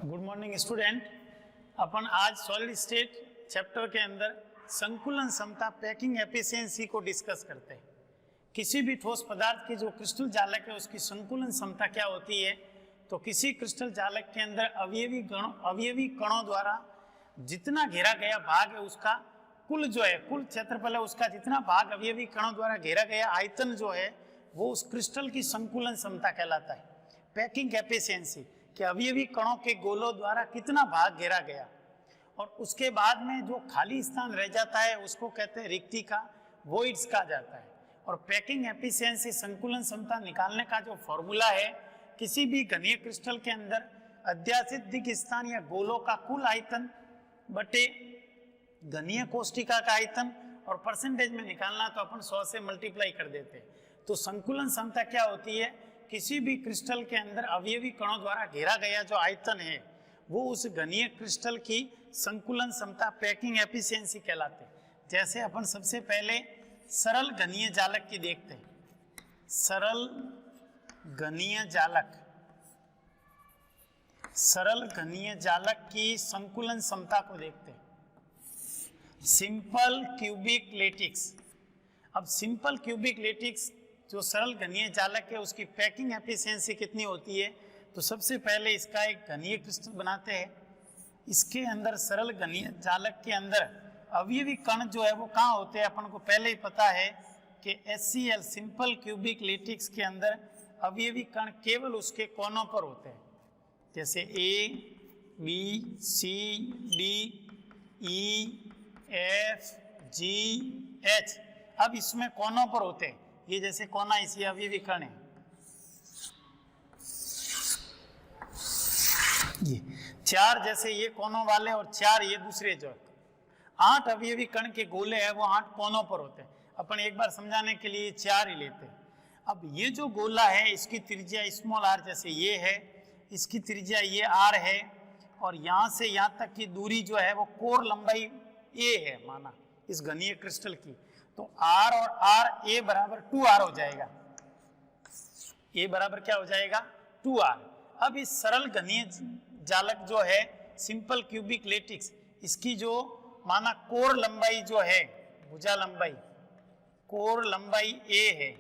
Good morning student. अपन आज solid state chapter के अंदर संकुलन क्षमता पैकिंग एफिशिएंसी को डिस्कस करते हैं। किसी भी ठोस पदार्थ की जो क्रिस्टल जालक है उसकी संकुलन क्षमता क्या होती है। तो किसी क्रिस्टल जालक के अंदर अवयवी कणों द्वारा जितना घेरा गया भाग है उसका कुल जो है कुल क्षेत्रफल है उसका जितना भाग अवयवी कणों द्वारा घेरा गया आयतन जो है वो उस क्रिस्टल की संकुलन क्षमता कहलाता है। पैकिंग एफिशिएंसी कि अवयवी कणों के गोलों द्वारा कितना भाग घेरा गया और उसके बाद में जो खाली स्थान रह जाता है उसको कहते हैं रिक्तिका, वॉइड्स कहा जाता है। और पैकिंग एफिशिएंसी संकुलन क्षमता निकालने का जो फॉर्मूला है, किसी भी घनीय क्रिस्टल के अंदर अध्यासित दिक् स्थान या गोलों का कुल आयतन बटे घनीय कोष्टिका का आयतन और परसेंटेज में निकालना तो अपन 100 से मल्टीप्लाई कर देते हैं। तो संकुलन क्षमता क्या होती है, किसी भी क्रिस्टल के अंदर अवयवी कणों द्वारा घेरा गया जो आयतन है वो उस घनीय क्रिस्टल की संकुलन क्षमता पैकिंग एफिशिएंसी कहलाते हैं। जैसे अपन सबसे पहले सरल घनीय जालक की देखते हैं। सरल घनीय जालक की संकुलन क्षमता को देखते हैं। Simple cubic latex. अब सिंपल क्यूबिक लेटिक्स जो सरल घनीय जालक है उसकी पैकिंग एफिशिएंसी कितनी होती है। तो सबसे पहले इसका एक घनीय क्रिस्टल बनाते हैं। इसके अंदर सरल घनीय जालक के अंदर अवयवी कण जो है वो कहाँ होते हैं, अपन को पहले ही पता है कि HCl सिंपल क्यूबिक लेटिक्स के अंदर अवयवी कण केवल उसके कोनों पर होते हैं। जैसे A, B, C, D, E, F, G, H। अब इसमें कोनों पर होते हैं, ये जैसे कोना इसी अवयवी कण है। ये चार जैसे ये कोनों वाले और चार ये दूसरे जो 8 अवयवी कण के गोले हैं वो 8 कोनों पर होते हैं। अपन एक बार समझाने के लिए 4 ही लेते हैं। अब ये जो गोला है इसकी त्रिज्या स्मॉल r जैसे ये है, इसकी त्रिज्या ये r है और यहाँ से यहाँ तक की दूरी जो है वो कोर लंबाई a है माना इस घनीय क्रिस्टल की। तो r और r a बराबर 2r हो जाएगा। a बराबर क्या हो जाएगा 2r। अब इस सरल घनीय जालक जो है सिंपल क्यूबिक लेटिक्स, इसकी जो माना कोर लंबाई जो है भुजा लंबाई, कोर लंबाई a है,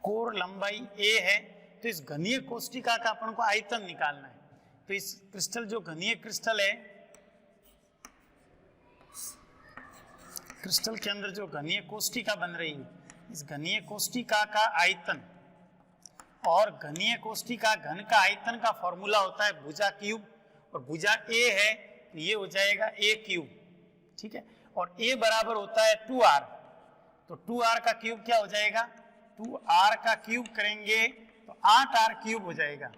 कोर लंबाई a है। तो इस घनीय कोष्टिका का अपन को आयतन निकालना है। तो इस क्रिस्टल जो घनीय क्रिस्टल है, क्रिस्टल के अंदर जो घनीय कोष्टिका बन रही है, इस घनीय कोष्टिका का आयतन और घनीय कोष्टिका घन का आयतन का फॉर्मूला होता है भुजा क्यूब और भुजा a है तो ये हो जाएगा a क्यूब, ठीक है। और a बराबर होता है 2r। तो 2r का क्यूब क्या हो जाएगा, 2r का क्यूब करेंगे तो 8r क्यूब हो जाएगा।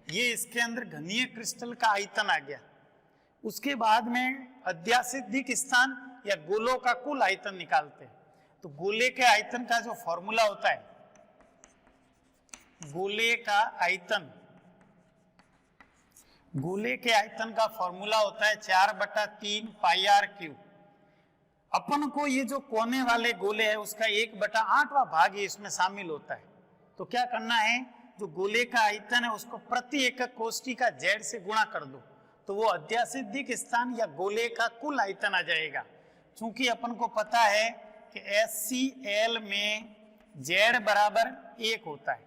ये इसके अंदर घनीय क्रिस्टल का आयतन आ गया। उसके बाद में अध्यासित दिक् स्थान या गोलों का कुल आयतन निकालते हैं। तो गोले के आयतन का जो फॉर्मूला होता है, गोले के आयतन का फॉर्मूला होता है 4/3 पाई r क्यूब। अपन को ये जो कोने वाले गोले है उसका 1/8वां भाग ही इसमें शामिल होता है। तो क्या करना है, जो गोले का आयतन है उसको प्रति एकक कोष्टिका z से गुणा कर दो तो वो अध्यासित दिक् स्थान या गोले का कुल आयतन आ जाएगा। चूंकि अपन को पता है कि HCl में z बराबर 1 होता है,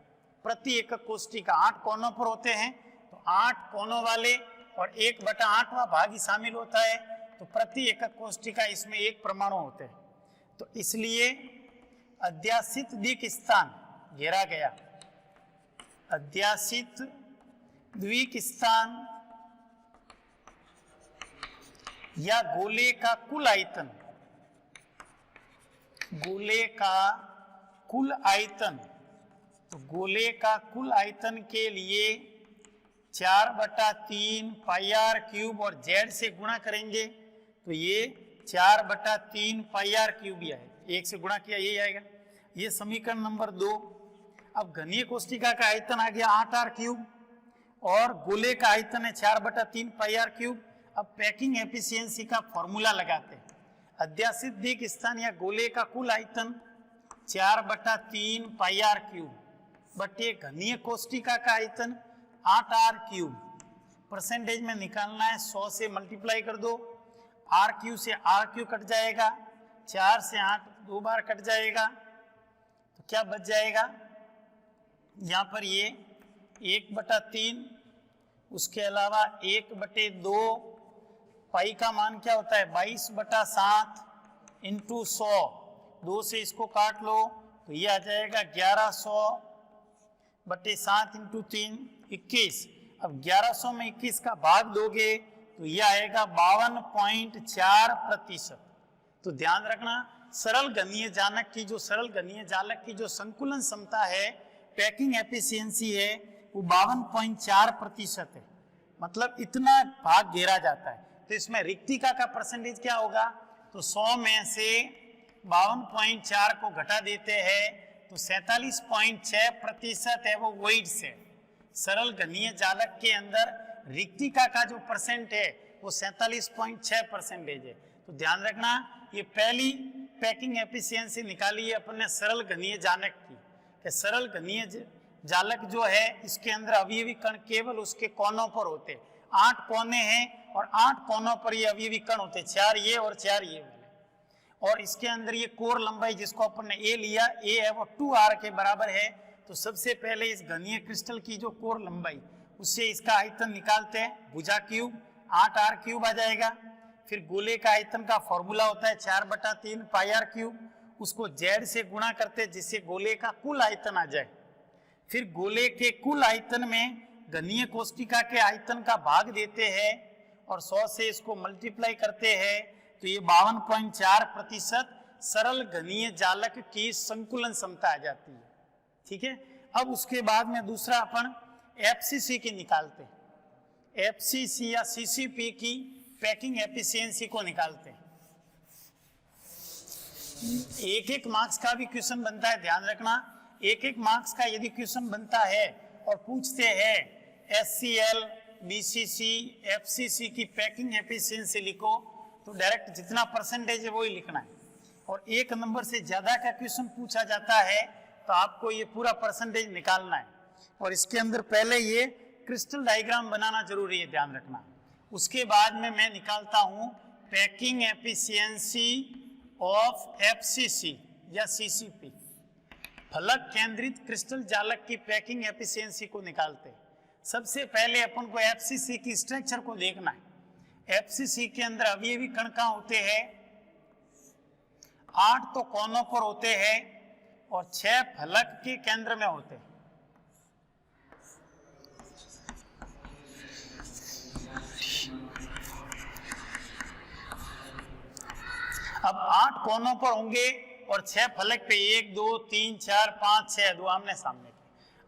प्रति एकक कोष्टिका 8 कोनों पर होते हैं तो 8 कोनों वाले और 1/8वां भाग ही शामिल होता है। तो प्रति एकक कोष्टिका इसमें 1 परमाणु होते हैं। तो इसलिए अध्यासित दिक् स्थान घेरा गया, अध्यासित द्विक स्थान या गोले का कुल आयतन, गोले का कुल आयतन, तो गोले का कुल आयतन के लिए 4/3 पाई r क्यूब और z से गुणा करेंगे तो ये 4/3 पाई r क्यूब ही आएगा, 1 से गुणा किया यही आएगा। ये समीकरण नंबर 2। अब घनीय कोष्टिका का आयतन आ गया 8r क्यूब और गोले का आयतन है 4/3 पाई r क्यूब। अब पैकिंग एफिशिएंसी का फॉर्मूला लगाते हैं। अध्यासित दिक् स्थान या गोले का कुल आयतन 4/3 पाई r क्यूब बटे घनीय कोष्टिका का आयतन 8r क्यूब परसेंटेज में निकालना है, 100 से मल्टीप्लाई कर दो, आर क्यू से आर क्यू कट जाएगा, 4 से 8 2 बार कट जाएगा, तो क्या बच जाएगा यहाँ पर ये 1/3, उसके अलावा 1/2, पाई का मान क्या होता है 22/7 इंटू 100, 2 से इसको काट लो तो ये आ जाएगा 1100/7 इंटू 3 21। अब 1100 में 21 का भाग दोगे तो ये आएगा 52.4%। तो ध्यान रखना, सरल घनीय जालक की जो संकुलन क्षमता है, पैकिंग एफिशिएंसी है, वो 52.4% है, मतलब इतना भाग घेरा जाता है। तो इसमें रिक्तिका का परसेंटेज क्या होगा, तो 100 में से 52.4 को घटा देते हैं तो 47.6% है, वो वोइड से। सरल घनीय जालक के अंदर रिक्तिका का जो परसेंट है वो 47.6% है। तो ध्यान रखना, ये पहली पैकिंग एफिशिएंसी निकाली है अपन ने सरल घनीय जालक की, कि सरल घनीय जालक जो है इसके अंदर अवयवी कण केवल उसके कोनों पर होते, 8 कोने हैं और 8 कोनों पर ये अवयवी कण होते, 4 ये और 4 ये वाले। और इसके अंदर ये कोर लंबाई जिसको अपन ने ए लिया, ए है वो 2r के बराबर है। तो सबसे पहले इस घनीय क्रिस्टल की जो कोर लंबाई, उससे इसका आयतन निकालते हैं, भुजा क्यूब 8r क्यूब आ जाएगा। फिर गोले का आयतन का फॉर्मूला होता है 4/3 πr क्यूब, उसको z से गुणा करते हैं जिससे गोले का कुल आयतन आ जाए। फिर गोले के कुल आयतन में घनीय कोष्टिका के आयतन का भाग देते हैं और 100 से इसको मल्टीप्लाई करते हैं, तो ये 52.4% सरल घनीय जालक की संकुलन क्षमता आ जाती है। ठीक है, अब उसके बाद में दूसरा अपन एफसीसी की निकालते हैं, एफसीसी या सीसीपी की पैकिंग एफिशिएंसी को निकालते हैं। एक मार्क्स का भी क्वेश्चन बनता है, ध्यान रखना, एक मार्क्स का यदि क्वेश्चन बनता है और पूछते हैं एचसीएल, बीसीसी, एफसीसी की पैकिंग एफिशिएंसी लिखो, तो डायरेक्ट जितना परसेंटेज है वो ही लिखना है। और 1 नंबर से ज्यादा का क्वेश्चन पूछा जाता है तो आपको ये पूरा परसेंटेज निकालना है। और इसके अंदर पहले ये क्रिस्टल डायग्राम बनाना जरूरी है, ध्यान रखना। उसके बाद में मैं निकालता हूं पैकिंग एफिशिएंसी ऑफ एफसीसी या सीसीपी, फलक केंद्रित क्रिस्टल जालक की पैकिंग एफिशिएंसी को निकालते हैं। सबसे पहले अपन को एफसीसी की स्ट्रक्चर को देखना है। एफसीसी के अंदर अवयवी कण कहाँ होते हैं, 8 तो कोनों पर होते हैं और 6 फलक के केंद्र में होते हैं। अब 8 कोनों पर होंगे और 6 फलक पे 1 2 3 4 5 6 दो आमने सामने के।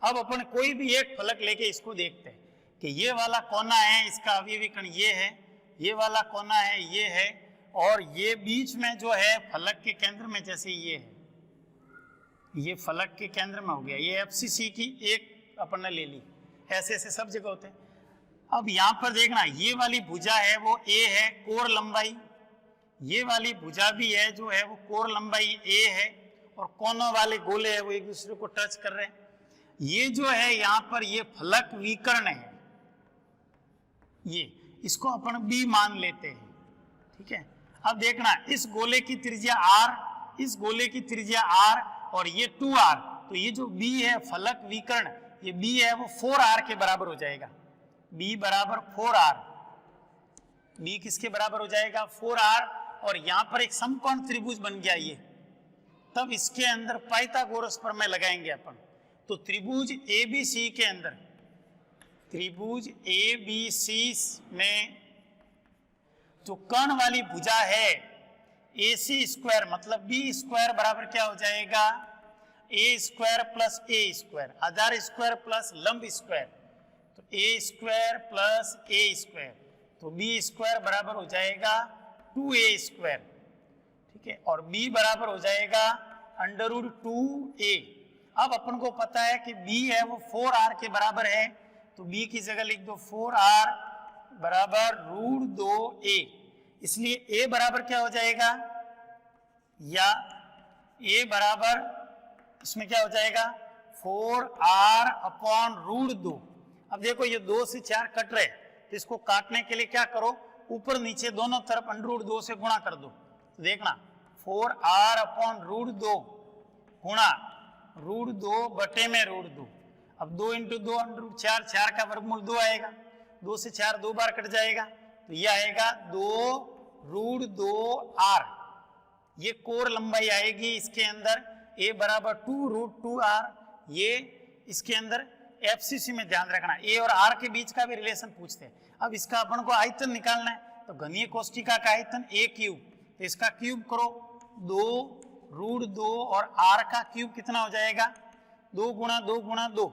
अब अपन कोई भी एक फलक लेके इसको देखते हैं कि ये वाला कोना है, इसका अवयवी कण ये है, ये वाला कोना है ये है, और ये बीच में जो है फलक के केंद्र में जैसे ये है, ये फलक के केंद्र में हो गया। ये एफसीसी की एक अपन ने ले ली, ऐसे ऐसे सब जगह होते हैं। अब यहाँ पर देखना, ये वाली भुजा है वो ए है, कोर लंबाई, ये वाली भुजा भी है जो है वो कोर लंबाई ए है, और कोनों वाले गोले है वो एक दूसरे को टच कर रहे हैं। ये जो है यहाँ पर ये फलक विकर्ण है, ये इसको अपन बी मान लेते हैं। ठीक है, अब देखना, इस गोले की त्रिज्या r, इस गोले की त्रिज्या r और ये 2r, तो ये जो b है फलक विकर्ण, ये b है वो 4r के बराबर हो जाएगा। b बराबर 4r, b किसके बराबर हो जाएगा 4r। और यहाँ पर एक समकोण त्रिभुज बन गया ये, तब इसके अंदर पाइथागोरस प्रमेय लगाएंगे अपन। तो त्रिभुज एबीसी के अंदर, त्रिभुज एबीसी में जो कर्ण वाली भुजा है AC स्क्वायर मतलब बी स्क्वायर बराबर क्या हो जाएगा, ए स्क्वायर प्लस ए स्क्वायर, आधार स्क्वायर प्लस लंब स्क्वायर, तो ए स्क्वायर प्लस ए स्क्वायर, तो बी स्क्वायर बराबर हो जाएगा 2a स्क्वायर। ठीक है, और b बराबर हो जाएगा √2a। अब अपन को पता है कि b है वो 4r के बराबर है, तो b की जगह लिख दो 4r बराबर √2a। इसलिए a बराबर क्या हो जाएगा, या a बराबर इसमें क्या हो जाएगा 4r/√2। अब देखो ये 2 से 4 कट रहे, तो तो इसको काटने के लिए क्या करो, ऊपर नीचे दोनों तरफ √2 से गुणा कर दो। तो देखना 4r अपॉन √2 गुणा √2 बटे में √2। अब 2 × 2 √4, 4 का वर्गमूल 2 आएगा, 2 से 4 2 बार कट जाएगा, तो ये आएगा 2√2r। ये कोर लंबाई आएगी इसके अंदर a बराबर 2√2r। ये इसके अंदर एफसीसी में ध्यान रखना a और r के बीच का भी रिलेशन पूछते हैं। अब इसका अपन को आयतन निकालना है, तो घनीय कोष्टिका का आयतन a क्यूब, तो इसका क्यूब करो 2√2 और r का क्यूब कितना हो जाएगा 2 × 2 × 2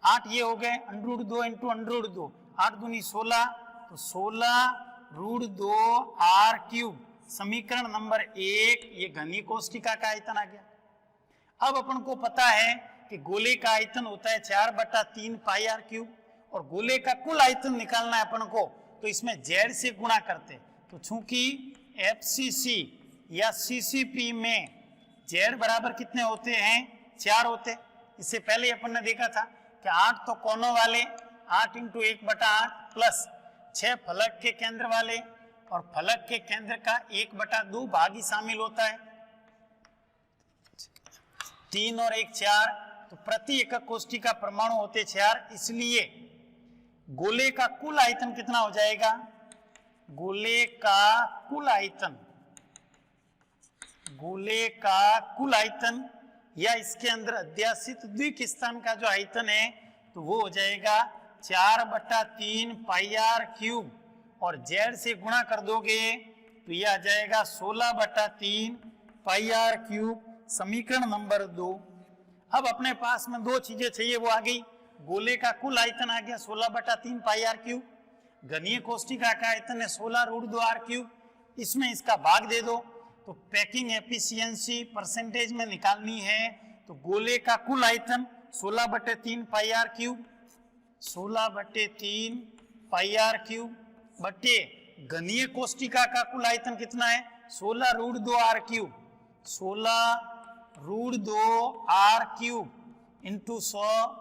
8, ये हो गए √2 × √2, 8 दूनी 16, तो 16√2r क्यूब। समीकरण नंबर 1 ये घनीय कोष्टिका का आयतन आ गया। अब अपन को पता है कि गोले का आयतन होता है 4/3 πr क्यूब, और गोले का कुल आयतन निकालना है अपन को, तो इसमें z से गुणा करते। तो चूंकि एफसीसी या सीसीपी में z बराबर कितने होते हैं 4 होते। इससे पहले अपन ने देखा था कि 8 तो कोनों वाले 8 × 1/8 प्लस 6 फलक के केंद्र वाले, और फलक के केंद्र का 1/2 भाग ही शामिल होता है, 3 और 1 4, तो प्रति एकक कोष्टिका परमाणु होते 4। इसलिए गोले का कुल आयतन कितना हो जाएगा, गोले का कुल आयतन या इसके अंदर अध्यासित द्विक स्थान का जो आयतन है तो वो हो जाएगा 4/3 πr क्यूब, और z से गुणा कर दोगे तो यह आ जाएगा 16/3 πr क्यूब। समीकरण नंबर 2। अब अपने पास में दो चीजें चाहिए, वो आ गई, गोले का कुल आयतन आ गया 16/3 πr क्यूब, घनीय कोष्टिका का आयतन है 16√2r क्यूब, इसमें इसका भाग दे दो। तो पैकिंग एफिशिएंसी परसेंटेज में निकालनी है, तो गोले का कुल आयतन 16/3 πr क्यूब, 16/3 πr क्यूब बटे घनीय कोष्टिका का कुल आयतन कितना है 16√2r cube, 16√2r cube into 100,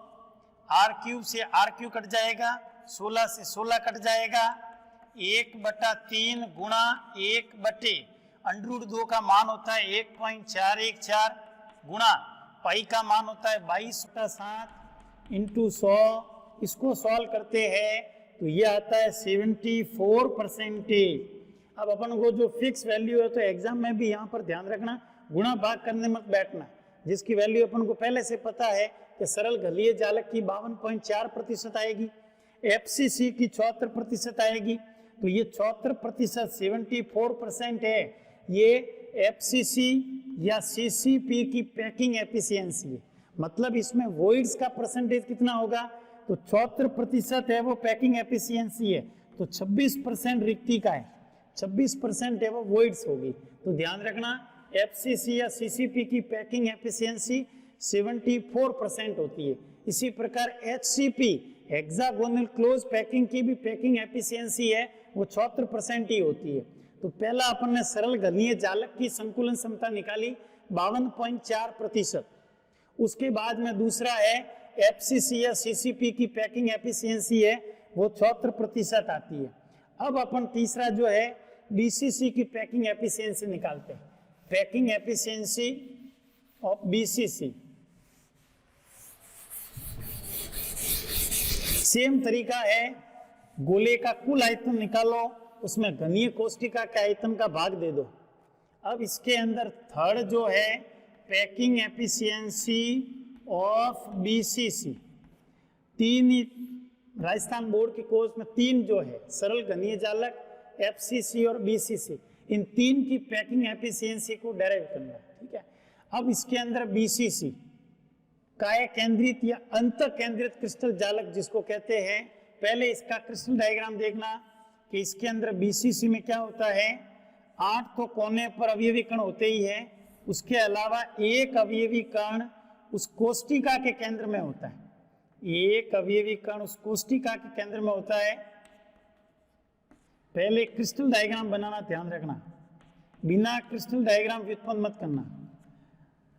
r cube से r क्यूब कट जाएगा, 16 से 16 कट जाएगा, 1/3 गुणा 1/√2 का मान होता है 1.414 गुणा पाई का मान होता है 22/7 इंटू 100। इसको सॉल्व करते हैं तो ये आता है 74%। अब अपन को जो फिक्स वैल्यू है, तो एग्जाम में भी यहाँ पर ध्यान रखना, गुणा भाग करने मत बैठना, जिसकी वैल्यू अपन को पहले से पता है कि सरल घलीय जालक की 52.4% आएगी, एफसीसी की 74% आएगी, तो ये 74% 74% है, ये एफसीसी या सीसीपी की पैकिंग एफिशिएंसी है। मतलब इसमें वॉइड्स का परसेंटेज कितना होगा, तो 74% है वो पैकिंग एफिशिएंसी है, तो 26% रिक्ति का है, 26% है वो वॉइड्स होगी। तो ध्यान रखना एफसीसी या सीसीपी की पैकिंग एफिशिएंसी 74% होती है। इसी प्रकार एचसीपी हेक्सागोनल क्लोज पैकिंग की भी पैकिंग एफिशिएंसी है, वो 74% ही होती है। तो पहला अपन ने सरल घनीय जालक की संकुलन क्षमता निकाली 52.4%। उसके बाद में दूसरा है एफसीसी या सीसीपी की पैकिंग एफिशिएंसी है, वो 74% आती है। अब अपन तीसरा जो है बीसीसी की पैकिंग एफिशिएंसी निकालते हैं, packing efficiency of BCC. Same तरीका है, गोले का कुल आयतन निकालो, उसमें घनीय कोष्टिका के आयतन का भाग दे दो। अब इसके अंदर थर्ड जो है packing efficiency of BCC, 3 Rajasthan board के कोर्स में 3 जो है सरल घनीय जालक, एफसीसी और बीसीसी, इन 3 की पैकिंग एफिशिएंसी को डेराइव करना है, ठीक है। अब इसके अंदर बीसीसी काय केंद्रित या अंत केंद्रित क्रिस्टल जालक जिसको कहते हैं, पहले इसका क्रिस्टल डायग्राम देखना कि इसके अंदर बीसीसी में क्या होता है, 8 तो कोने पर अवयवी कण होते ही है, उसके अलावा एक अवयवी कण उस कोष्टिका के केंद्र में होता है, एक अवयवी कण उस कोष्टिका के केंद्र में होता है। पहले क्रिस्टल डायग्राम बनाना ध्यान रखना, बिना क्रिस्टल डायग्राम व्युत्पन्न मत करना।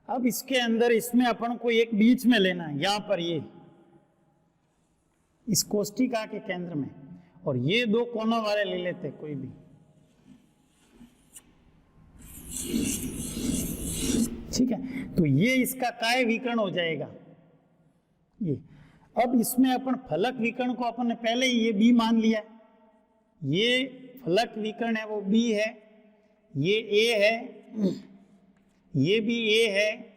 अब इसके अंदर इसमें अपन को एक बीच में लेना है, यहां पर ये इस कोष्टिका के केंद्र में, और ये दो कोनों वाले ले लेते कोई भी, ठीक है। तो ये इसका काय विकर्ण हो जाएगा ये। अब इसमें अपन फलक विकर्ण को अपन ने पहले ही ये बी मान लिया है, ये फलक विकर्ण है वो बी है, ये ए है, ये भी ए है।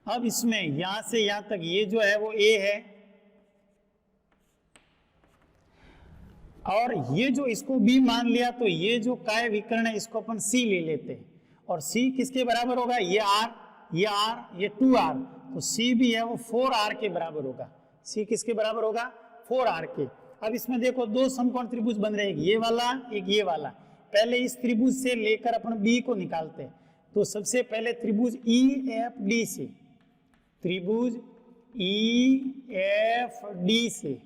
अब इसमें यहां से यहां तक ये जो है वो ए है, और ये जो इसको बी मान लिया तो ये जो काय विकर्ण है इसको अपन सी ले लेते हैं, और सी किसके बराबर होगा, ये आर, ये आर, ये 2r, तो सी भी है वो 4r के बराबर होगा। सी किसके बराबर होगा, 4r के। अब इसमें देखो दो समकोण त्रिभुज बन रहे हैं, ये वाला एक ये वाला। पहले इस त्रिभुज से लेकर अपन बी को निकालते हैं। तो सबसे पहले त्रिभुज EFD से, त्रिभुज EFD से,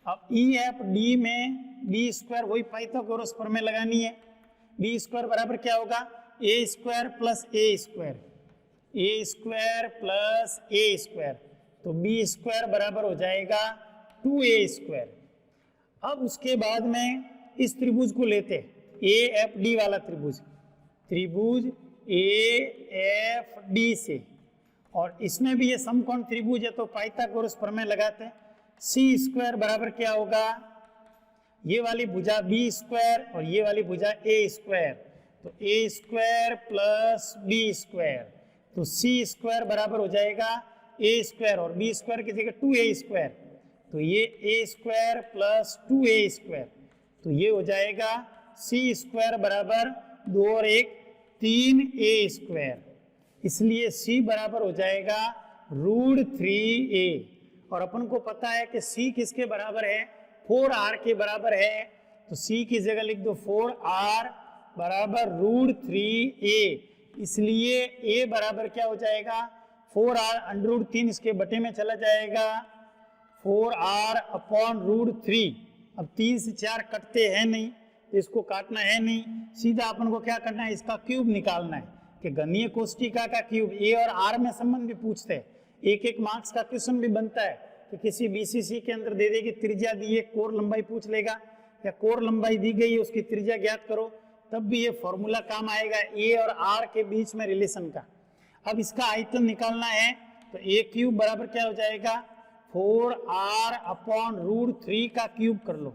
अब EFD में बी स्क्वायर वही पाइथागोरस प्रमेय लगानी है। बी स्क्वायर बराबर क्या होगा, ए स्क्वायर प्लस ए स्क्वायर, ए स्क्वायर प्लस ए स्क्वायर, तो बी स्क्वायर बराबर हो जाएगा 2a स्क्वायर। अब उसके बाद में इस त्रिभुज को लेते हैं, AFD वाला त्रिभुज, त्रिभुज AFD से, और इसमें भी ये समकोण त्रिभुज है तो पाइथागोरस प्रमेय लगाते हैं। सी स्क्वायर बराबर क्या होगा, ये वाली भुजा बी स्क्वायर और ये वाली भुजा ए स्क्वायर, तो ए स्क्वायर प्लस बी स्क्वायर, तो सी स्क्वायर बराबर हो जाएगा ए स्क्वायर और बी स्क्वायर की जगह 2a स्क्वायर, तो ये ए स्क्वायर प्लस 2a स्क्वायर, तो ये हो जाएगा सी स्क्वायर बराबर 2 और 1 3a स्क्वायर। इसलिए सी बराबर हो जाएगा √3a, और अपन को पता है कि सी किसके बराबर है, 4r के बराबर है, तो सी की जगह लिख दो 4r बराबर √3a। इसलिए a बराबर क्या हो जाएगा, 4r √3 इसके बटे में चला जाएगा, 4r अपॉन √3। अब 3 से 4 कटते हैं नहीं तो इसको काटना है नहीं, सीधा अपन को क्या करना है, इसका क्यूब निकालना है कि घनीय कोष्टिका का क्यूब। a और r में संबंध भी पूछते हैं, एक मार्क्स का क्वेश्चन भी बनता है कि किसी BCC के अंदर दे देगी त्रिज्या दी है, कोर लंबाई पूछ लेगा, या कोर लंबाई दी गई है उसकी त्रिज्या ज्ञात करो, तब भी ये फॉर्मूला काम आएगा a और r के बीच में रिलेशन का। अब इसका आयतन निकालना है तो a क्यूब बराबर क्या हो जाएगा, 4r अपॉन √3 का क्यूब कर लो,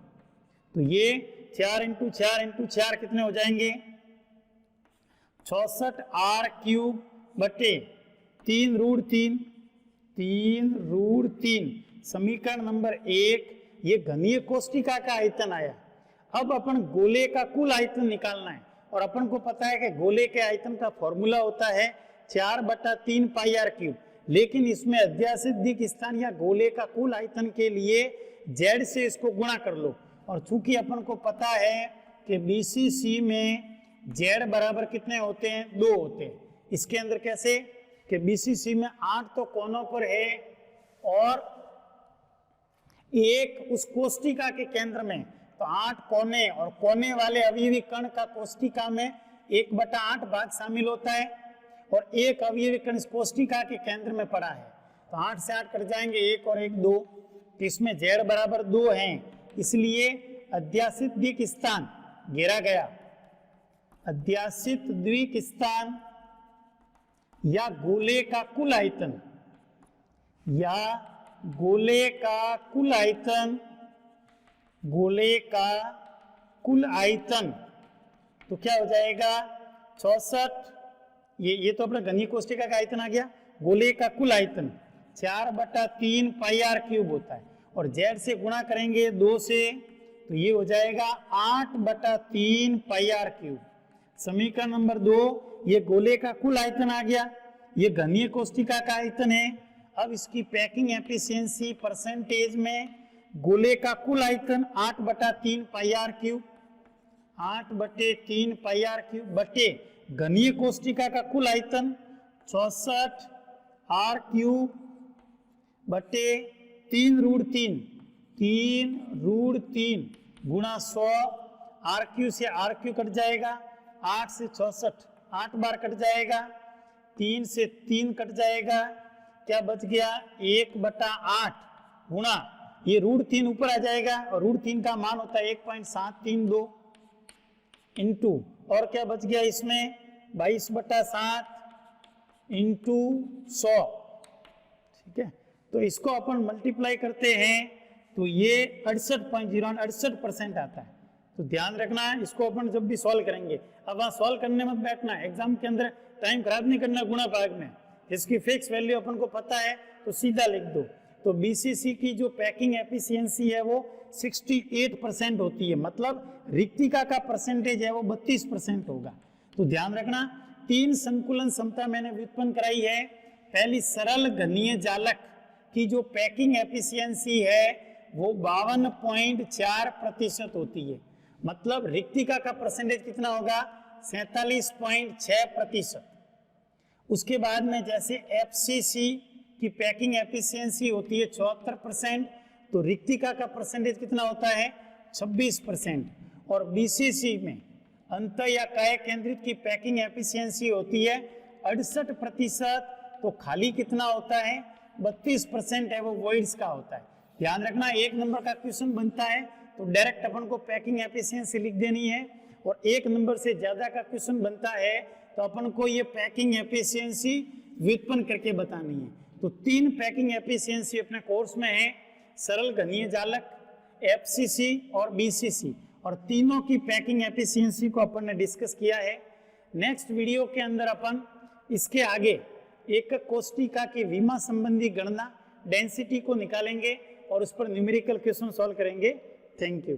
तो ये 4 × 4 × 4 कितने हो जाएंगे, 66r क्यूब बटे 3 √3 समीकरण नंबर 1। ये घनीय कोष्टिका का आयतन आया। अब अपन गोले का कुल आयतन निकालना है, और अपन को पता है कि गोले के आयतन का फॉर्मूला होता है 4/3 πr क्यूब, लेकिन इसमें अध्यासित दिक स्थान या गोले का कुल आयतन के लिए z से इसको गुणा कर लो, और चूंकि अपन को पता है कि BCC में z बराबर कितने होते हैं, 2 होते हैं। इसके अंदर कैसे कि BCC में 8 तो कोनों पर है और एक उस कोष्टिका के केंद्र में, तो 8 कोने और कोने वाले अवयवी कण का कोष्टिका में 1/8 भाग शामिल होता है, और एक अवयवी कण इस कोष्टिका के केंद्र में पड़ा है, तो 8 से 8 कट जाएंगे, 1 और 1 2, तो इसमें z बराबर 2 है। इसलिए अध्यासित द्विक स्थान घेरा गया, अध्यासित द्विक स्थान या गोले का कुल आयतन, या गोले का कुल आयतन, गोले का कुल आयतन, तो क्या हो जाएगा 64, ये तो अपना घनीय कोष्टिका का आयतन आ गया। गोले का कुल आयतन 4/3 πr क्यूब होता है, और z से गुणा करेंगे 2 से, तो ये हो जाएगा 8/3 πr क्यूब। समीकरण नंबर 2, ये गोले का कुल आयतन आ गया, ये घनीय कोष्टिका का आयतन है। अब इसकी पैकिंग एफिशिएंसी परसेंटेज में गोले का कुल आयतन 8/3 πr क्यूब, 8/3 πr क्यूब बटे घनीय कोष्टिका का कुल आयतन 64r क्यूब बटे 3√3 गुणा 100, आर क्यू से आर क्यू कट जाएगा, 8 से 64 8 बार कट जाएगा, 3 से 3 कट जाएगा, क्या बच गया 1/8 गुणा ये √3 ऊपर आ जाएगा और √3 का मान होता है 1.732 इंटू, और क्या बच गया इसमें 22/7 इंटू 100, ठीक है। तो इसको अपन मल्टीप्लाई करते हैं तो ये 68.068% आता है। तो ध्यान रखना है, इसको अपन जब भी सॉल्व करेंगे, अब वहाँ सॉल्व करने मत बैठना, एग्जाम के अंदर टाइम खराब नहीं करना गुणा भाग में। इसकी फिक्स वैल्यू अपन को पता है तो सीधा लिख दो। तो बीसीसी की जो पैकिंग एफिशिएंसी है वो 68% होती है, मतलब रिक्तिका का परसेंटेज है वो 32% होगा। तो ध्यान रखना, 3 संकुलन क्षमता मैंने व्युत्पन्न कराई है। पहली सरल घनीय जालक की जो पैकिंग एफिशिएंसी है वो 52.4% होती है, मतलब रिक्तिका का परसेंटेज कितना होगा 47.6%। उसके बाद में जैसे एफसीसी की पैकिंग एफिशिएंसी होती है 74%, तो रिक्तिका का परसेंटेज कितना होता है 26%। और बीसीसी में अंत या काय केंद्रित की पैकिंग एफिशिएंसी होती है 68%, तो खाली कितना होता है 32% है, वो वॉइड्स का होता है। ध्यान रखना, 1 नंबर का क्वेश्चन बनता है तो डायरेक्ट अपन को पैकिंग एफिशिएंसी लिख देनी है, और 1 नंबर से ज्यादा का क्वेश्चन बनता है तो अपन को ये पैकिंग एफिशिएंसी व्युत्पन्न करके बतानी है। तो 3 पैकिंग एफिशिएंसी अपने कोर्स में है, सरल घनीय जालक, एफसीसी और बीसीसी, और तीनों की पैकिंग एफिशिएंसी को अपन ने डिस्कस किया है। नेक्स्ट वीडियो के अंदर अपन इसके आगे एक कोष्टिका की विमा संबंधी गणना डेंसिटी को निकालेंगे और उस पर न्यूमेरिकल क्वेश्चन सॉल्व करेंगे। Thank you.